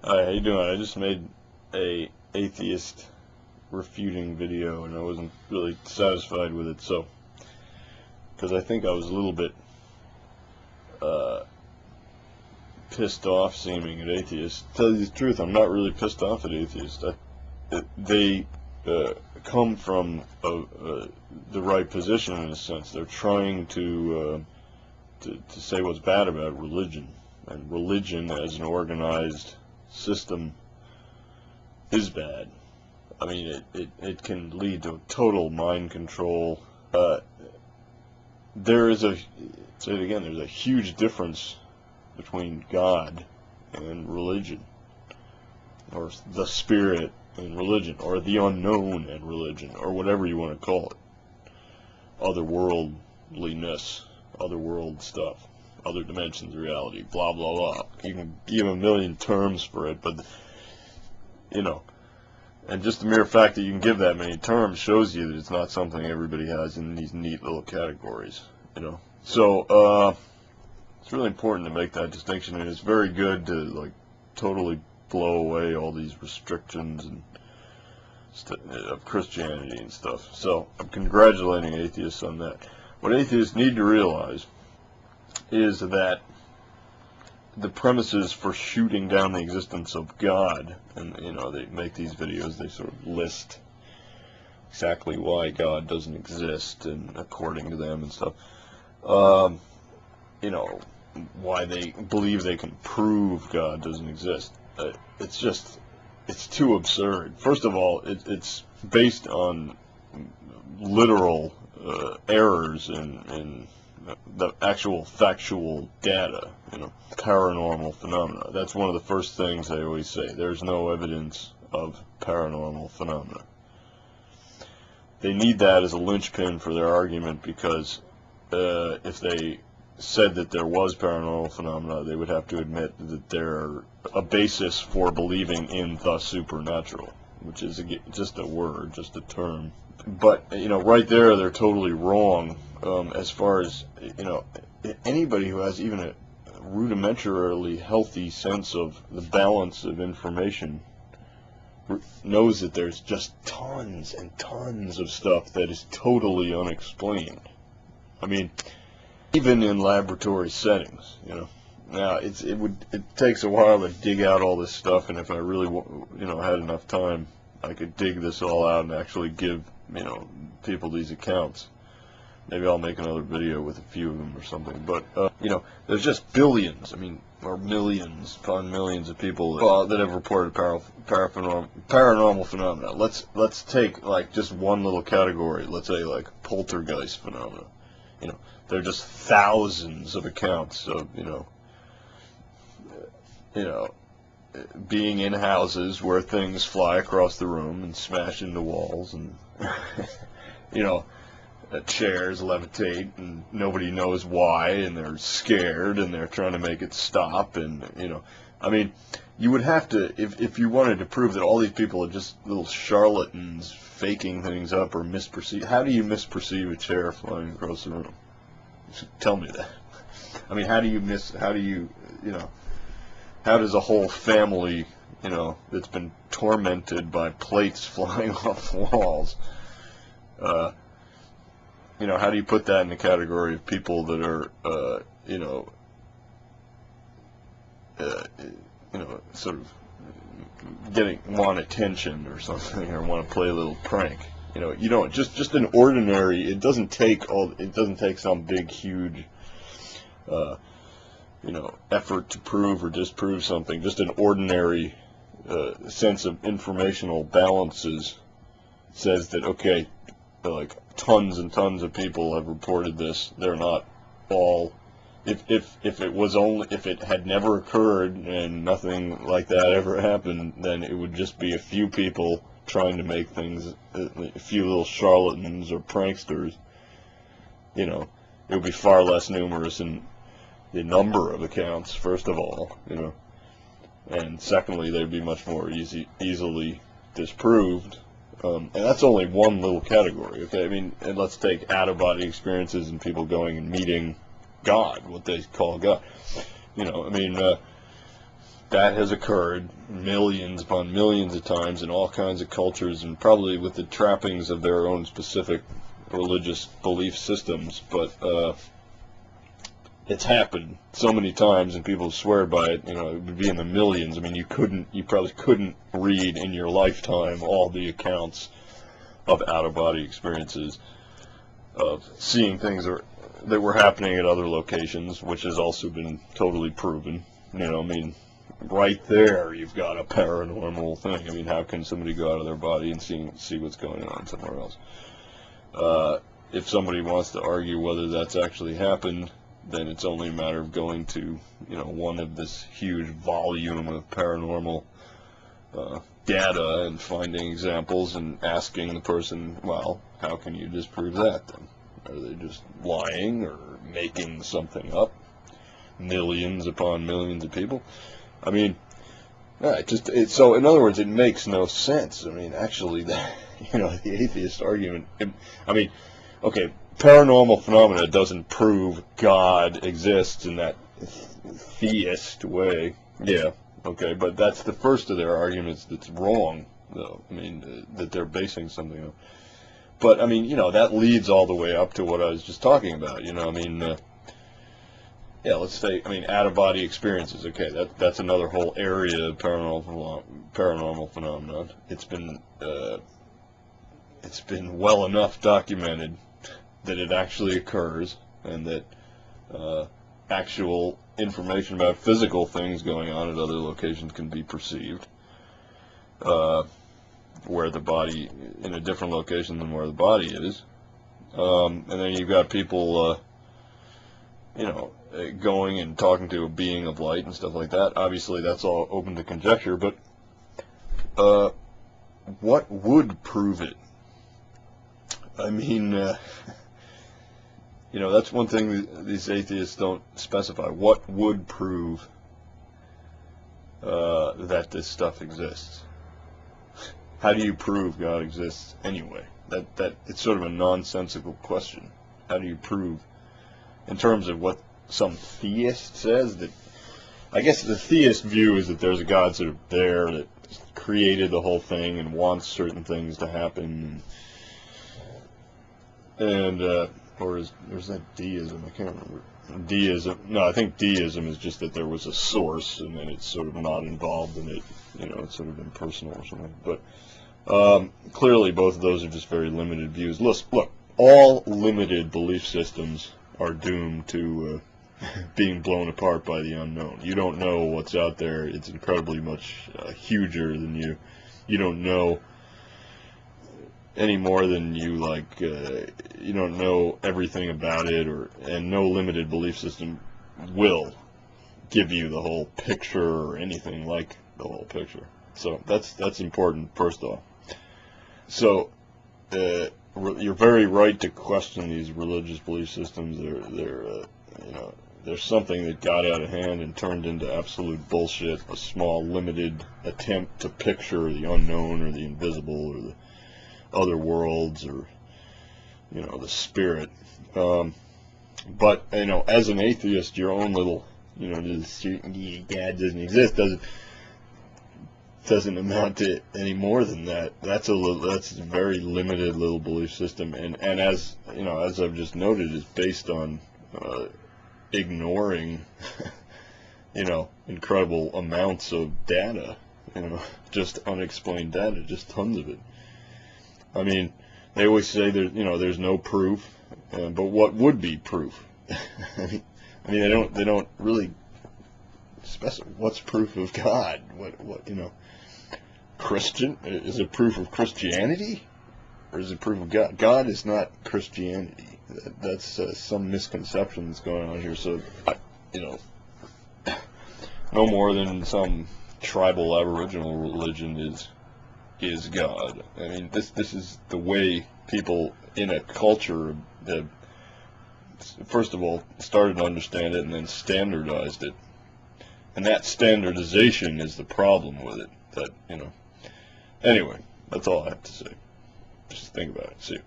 Hi, how you doing? I just made a atheist refuting video, and I wasn't really satisfied with it, so because I think I was a little bit pissed off seeming at atheists. To tell you the truth, I'm not really pissed off at atheists. They come from the right position in a sense. They're trying to say what's bad about religion, and religion as an organized system is bad. I mean, it can lead to total mind control. There is say it again, there's a huge difference between God and religion, or the spirit and religion, or the unknown and religion, or whatever you want to call it. Otherworldliness, otherworld stuff, other dimensions of reality, blah, blah, blah. You can give a million terms for it, but, you know, and just the mere fact that you can give that many terms shows you that it's not something everybody has in these neat little categories, you know. So, it's really important to make that distinction, and it's very good to, like, totally blow away all these restrictions and of Christianity and stuff. So, I'm congratulating atheists on that. What atheists need to realize is that the premises for shooting down the existence of God, and you know, they make these videos, they sort of list exactly why God doesn't exist, and according to them and stuff, you know, why they believe they can prove God doesn't exist. It's too absurd. First of all, it's based on literal errors in the actual factual data, you know, paranormal phenomena. That's one of the first things I always say. There's no evidence of paranormal phenomena. They need that as a linchpin for their argument, because if they said that there was paranormal phenomena, they would have to admit that they're a basis for believing in the supernatural, which is just a word, just a term. But, you know, right there, they're totally wrong. As far as, you know, anybody who has even a rudimentarily healthy sense of the balance of information knows that there's just tons and tons of stuff that is totally unexplained. I mean, even in laboratory settings, you know. Now, it takes a while to dig out all this stuff, and if I really, you know, had enough time, I could dig this all out and actually give, you know, people these accounts. Maybe I'll make another video with a few of them or something. But, you know, there's just billions, I mean, or millions upon millions of people that have reported paranormal phenomena. Let's take, like, just one little category. Let's say, like, poltergeist phenomena. You know, there are just thousands of accounts of, you know, being in houses where things fly across the room and smash into walls, and, you know, chairs levitate and nobody knows why, and they're scared and they're trying to make it stop. And, you know, I mean, you would have to, if you wanted to prove that all these people are just little charlatans faking things up or misperceive. How do you misperceive a chair flying across the room? Tell me that. I mean, how do you, you know, how does a whole family, you know, that's been tormented by plates flying off walls, you know, how do you put that in the category of people that are, you know, sort of want attention or something, or want to play a little prank? You know, you don't, just an ordinary, it doesn't take some big, huge, you know, effort to prove or disprove something. Just an ordinary sense of informational balances says that, okay, like, tons and tons of people have reported this. They're not all, if it had never occurred and nothing like that ever happened, then it would just be a few people trying to make things, a few little charlatans or pranksters. You know, it would be far less numerous in the number of accounts, first of all, you know, and secondly, they'd be much more easily disproved. And that's only one little category, okay? I mean, and let's take out-of-body experiences and people going and meeting God, what they call God. You know, I mean, that has occurred millions upon millions of times in all kinds of cultures, and probably with the trappings of their own specific religious belief systems, but it's happened so many times, and people swear by it. You know, it would be in the millions. I mean, you probably couldn't read in your lifetime all the accounts of out-of-body experiences, of seeing things that were happening at other locations, which has also been totally proven. You know, I mean, right there, you've got a paranormal thing. I mean, how can somebody go out of their body and see what's going on somewhere else? If somebody wants to argue whether that's actually happened, then it's only a matter of going to, you know, one of this huge volume of paranormal data and finding examples and asking the person, well, how can you disprove that then? Are they just lying or making something up? Millions upon millions of people? I mean, so in other words, it makes no sense. I mean, actually, the atheist argument, I mean, okay, paranormal phenomena doesn't prove God exists in that theist way. Yeah, okay, but that's the first of their arguments that's wrong, though. I mean, that they're basing something on. But, I mean, you know, that leads all the way up to what I was just talking about, you know, I mean, yeah, let's say, I mean, out-of-body experiences, okay, that's another whole area of paranormal phenomenon. It's been well enough documented that it actually occurs, and that actual information about physical things going on at other locations can be perceived, where the body, in a different location than where the body is. And then you've got people, you know, going and talking to a being of light and stuff like that. Obviously, that's all open to conjecture, but what would prove it? I mean, you know, that's one thing these atheists don't specify. What would prove that this stuff exists? How do you prove God exists anyway? That it's sort of a nonsensical question. How do you prove, in terms of what some theist says, that I guess the theist view is that there's a God sort of there that created the whole thing and wants certain things to happen, and or is that deism? I can't remember. Deism? No, I think deism is just that there was a source and then it's sort of not involved in it. You know, it's sort of impersonal or something. But clearly, both of those are just very limited views. Look, all limited belief systems are doomed to being blown apart by the unknown. You don't know what's out there. It's incredibly much huger than you. You don't know any more than you you don't know everything about it, and no limited belief system will give you the whole picture or anything like the whole picture. So that's important, first off. So you're very right to question these religious belief systems. There's something that got out of hand and turned into absolute bullshit, a small limited attempt to picture the unknown or the invisible or the other worlds, or, you know, the spirit. But, you know, as an atheist, your own little, you know, God doesn't exist doesn't amount to any more than that. That's a very limited little belief system, and as you know, as I've just noted, is based on ignoring you know, incredible amounts of data, you know, just unexplained data, just tons of it. I mean, they always say there's no proof, but what would be proof? I mean, they don't really specify what's proof of God. What you know, Christian, is it proof of Christianity, or is it proof of God? God is not Christianity. That's some misconception that's going on here. So, you know, no more than some tribal Aboriginal religion is God. I mean, this is the way people in a culture that, first of all, started to understand it and then standardized it. And that standardization is the problem with it. That, you know. Anyway, that's all I have to say. Just think about it. See you.